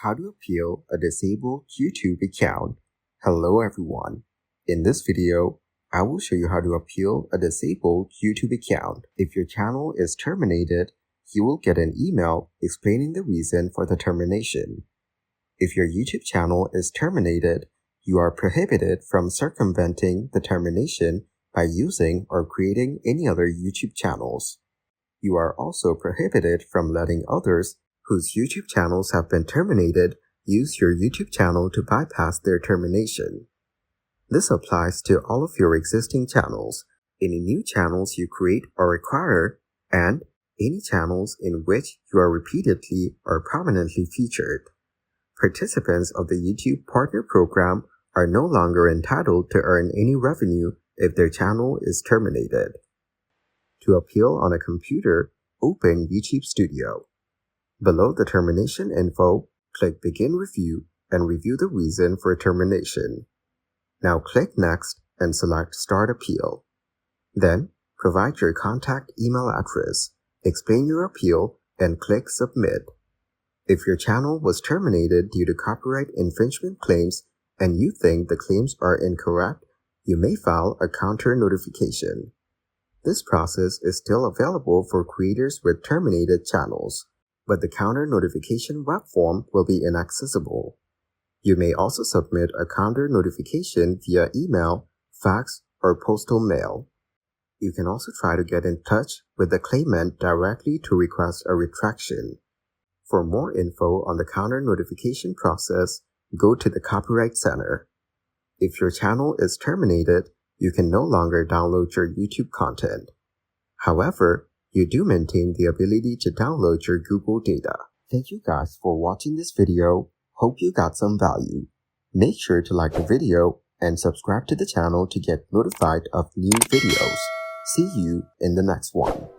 How to appeal a disabled YouTube account. Hello everyone. In this video, I will show you how to appeal a disabled YouTube account. If your channel is terminated, you will get an email explaining the reason for the termination. If your YouTube channel is terminated, you are prohibited from circumventing the termination by using or creating any other YouTube channels. You are also prohibited from letting others whose YouTube channels have been terminated use your YouTube channel to bypass their termination. This applies to all of your existing channels, any new channels you create or acquire, and any channels in which you are repeatedly or prominently featured. Participants of the YouTube Partner Program are no longer entitled to earn any revenue if their channel is terminated. To appeal on a computer, open YouTube Studio. Below the termination info, click Begin Review and review the reason for termination. Now click Next and select Start Appeal. Then, provide your contact email address, explain your appeal, and click Submit. If your channel was terminated due to copyright infringement claims and you think the claims are incorrect, you may file a counter notification. This process is still available for creators with terminated channels, but the counter notification web form will be inaccessible. You may also submit a counter notification via email, fax, or postal mail. You can also try to get in touch with the claimant directly to request a retraction. For more info on the counter notification process, go to the Copyright Center. If your channel is terminated, you can no longer download your YouTube content. However, you do maintain the ability to download your Google data. Thank you guys for watching this video. Hope you got some value. Make sure to like the video and subscribe to the channel to get notified of new videos. See you in the next one.